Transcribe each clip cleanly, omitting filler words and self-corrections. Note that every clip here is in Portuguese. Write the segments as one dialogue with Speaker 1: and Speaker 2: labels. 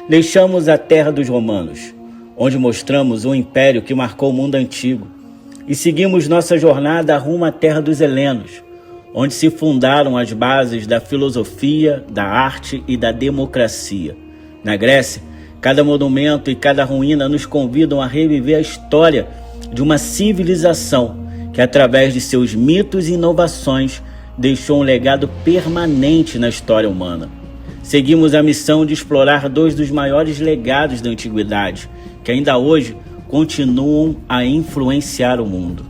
Speaker 1: Deixamos a terra dos romanos, onde mostramos um império que marcou o mundo antigo, e seguimos nossa jornada rumo à terra dos helenos, onde se fundaram as bases da filosofia, da arte e da democracia. Na Grécia, cada monumento e cada ruína nos convidam a reviver a história de uma civilização que, através de seus mitos e inovações, deixou um legado permanente na história humana. Seguimos a missão de explorar dois dos maiores legados da antiguidade, que ainda hoje continuam a influenciar o mundo.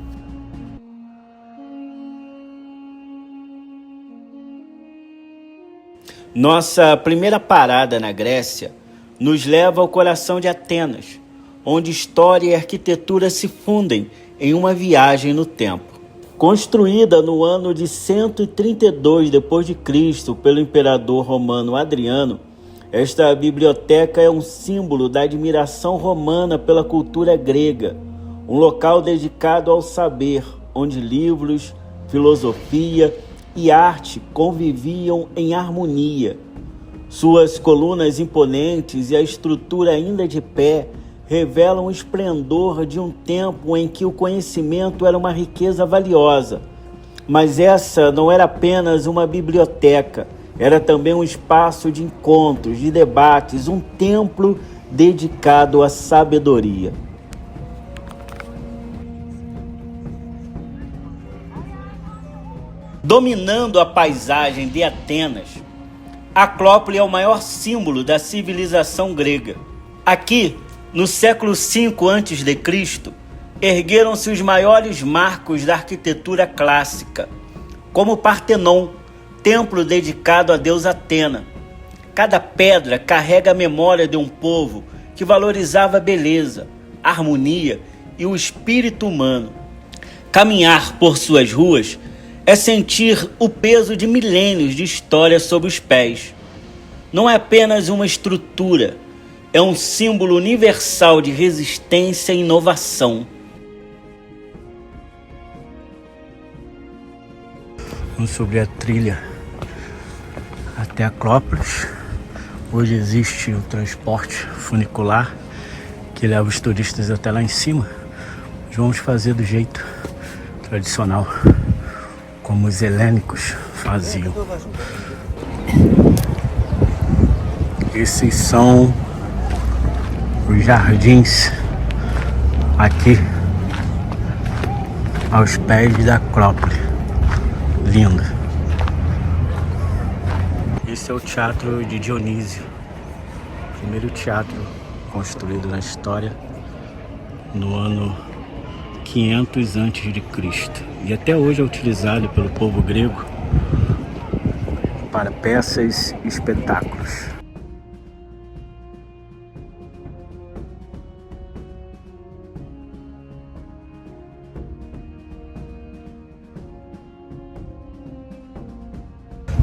Speaker 1: Nossa primeira parada na Grécia nos leva ao coração de Atenas, onde história e arquitetura se fundem em uma viagem no tempo. Construída no ano de 132 d.C. pelo imperador romano Adriano, esta biblioteca é um símbolo da admiração romana pela cultura grega, um local dedicado ao saber, onde livros, filosofia e arte conviviam em harmonia. Suas colunas imponentes e a estrutura ainda de pé revelam o esplendor de um tempo em que o conhecimento era uma riqueza valiosa. Mas essa não era apenas uma biblioteca, era também um espaço de encontros, de debates, um templo dedicado à sabedoria. Dominando a paisagem de Atenas, a Acrópole é o maior símbolo da civilização grega. Aqui, no século V a.C., ergueram-se os maiores marcos da arquitetura clássica, como o Partenon, templo dedicado à deusa Atena. Cada pedra carrega a memória de um povo que valorizava a beleza, a harmonia e o espírito humano. Caminhar por suas ruas é sentir o peso de milênios de história sob os pés. Não é apenas uma estrutura, é um símbolo universal de resistência e inovação. Vamos sobre a trilha até Acrópolis. Hoje existe o transporte funicular que leva os turistas até lá em cima. Nós vamos fazer do jeito tradicional, como os helênicos faziam. Esses são os jardins aqui aos pés da Acrópole. Lindo. Esse é o Teatro de Dionísio, primeiro teatro construído na história no ano 500 a.C. e até hoje é utilizado pelo povo grego para peças e espetáculos.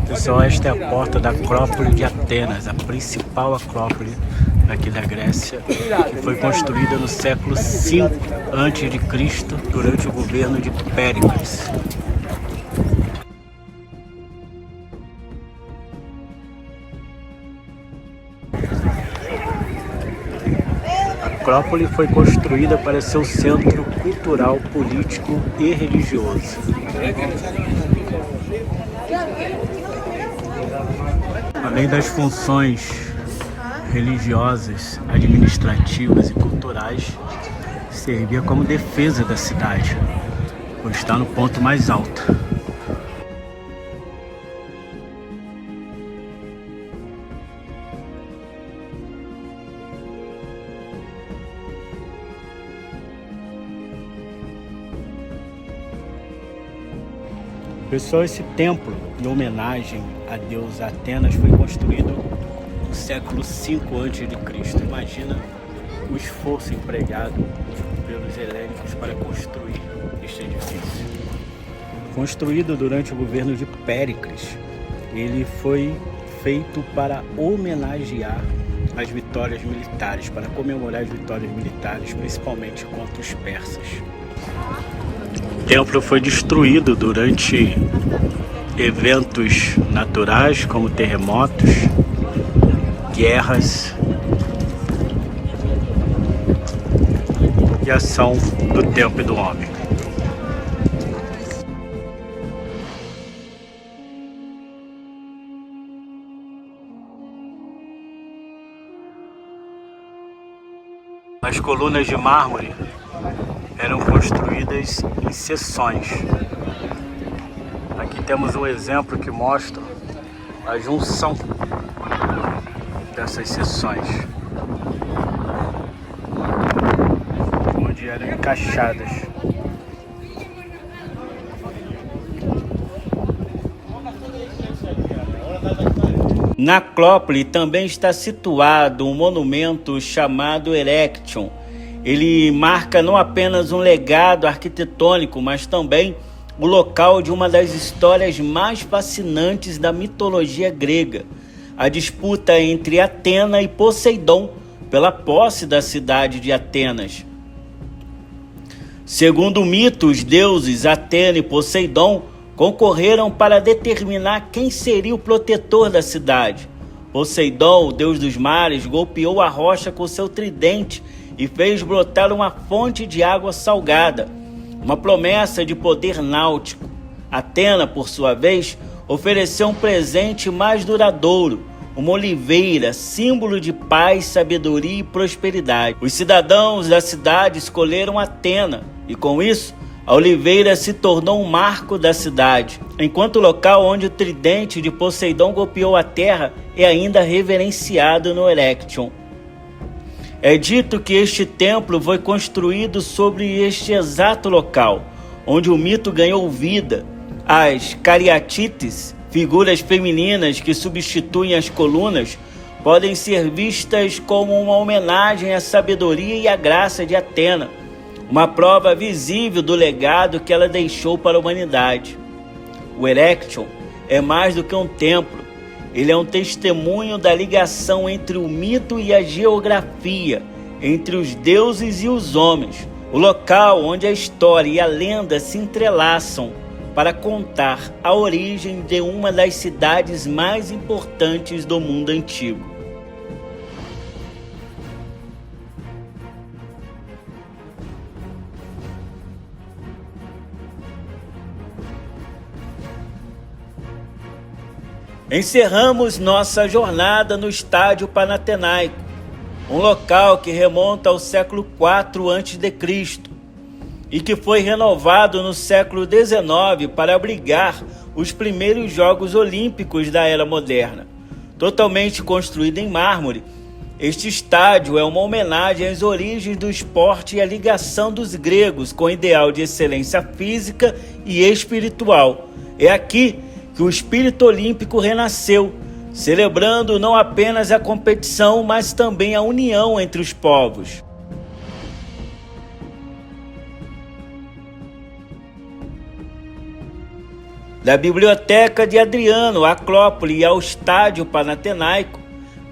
Speaker 1: Pessoal, esta é a porta da Acrópole de Atenas, a principal acrópole aqui da Grécia, que foi construída no século V a.C. durante o governo de Péricles. A Acrópole foi construída para ser o centro cultural, político e religioso. Além das funções religiosas, administrativas e culturais, servia como defesa da cidade, por estar no ponto mais alto. Pessoal, esse templo, em homenagem à deusa Atenas, foi construído no século V a.C. Imagina o esforço empregado pelos helênicos para construir este edifício. Construído durante o governo de Péricles, ele foi feito para homenagear as vitórias militares, para comemorar as vitórias militares, principalmente contra os persas. O templo foi destruído durante eventos naturais como terremotos, guerras criação do tempo e do homem. As colunas de mármore eram construídas em seções. Aqui temos um exemplo que mostra a junção dessas seções, onde eram encaixadas. Na Acrópole também está situado um monumento chamado Erection. Ele marca não apenas um legado arquitetônico, mas também o local de uma das histórias mais fascinantes da mitologia grega, a disputa entre Atena e Poseidon pela posse da cidade de Atenas. Segundo o mito, os deuses Atena e Poseidon concorreram para determinar quem seria o protetor da cidade. Poseidon, o deus dos mares, golpeou a rocha com seu tridente e fez brotar uma fonte de água salgada, uma promessa de poder náutico. Atena, por sua vez, ofereceu um presente mais duradouro, uma oliveira, símbolo de paz, sabedoria e prosperidade. Os cidadãos da cidade escolheram Atena e, com isso, a oliveira se tornou um marco da cidade, enquanto o local onde o tridente de Poseidon golpeou a terra é ainda reverenciado no Erection. É dito que este templo foi construído sobre este exato local, onde o mito ganhou vida. As cariatides, figuras femininas que substituem as colunas, podem ser vistas como uma homenagem à sabedoria e à graça de Atena, uma prova visível do legado que ela deixou para a humanidade. O Erection é mais do que um templo, ele é um testemunho da ligação entre o mito e a geografia, entre os deuses e os homens, o local onde a história e a lenda se entrelaçam para contar a origem de uma das cidades mais importantes do mundo antigo. Encerramos nossa jornada no estádio Panatenaico, um local que remonta ao século IV a.C. e que foi renovado no século XIX para abrigar os primeiros Jogos Olímpicos da Era Moderna. Totalmente construído em mármore, este estádio é uma homenagem às origens do esporte e à ligação dos gregos com o ideal de excelência física e espiritual. É aqui que o espírito olímpico renasceu, celebrando não apenas a competição, mas também a união entre os povos. Da Biblioteca de Adriano, à Acrópole e ao Estádio Panatenaico,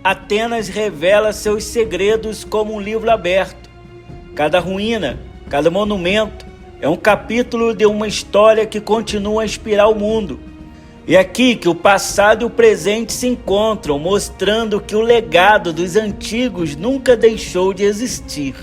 Speaker 1: Atenas revela seus segredos como um livro aberto. Cada ruína, cada monumento é um capítulo de uma história que continua a inspirar o mundo. É aqui que o passado e o presente se encontram, mostrando que o legado dos antigos nunca deixou de existir.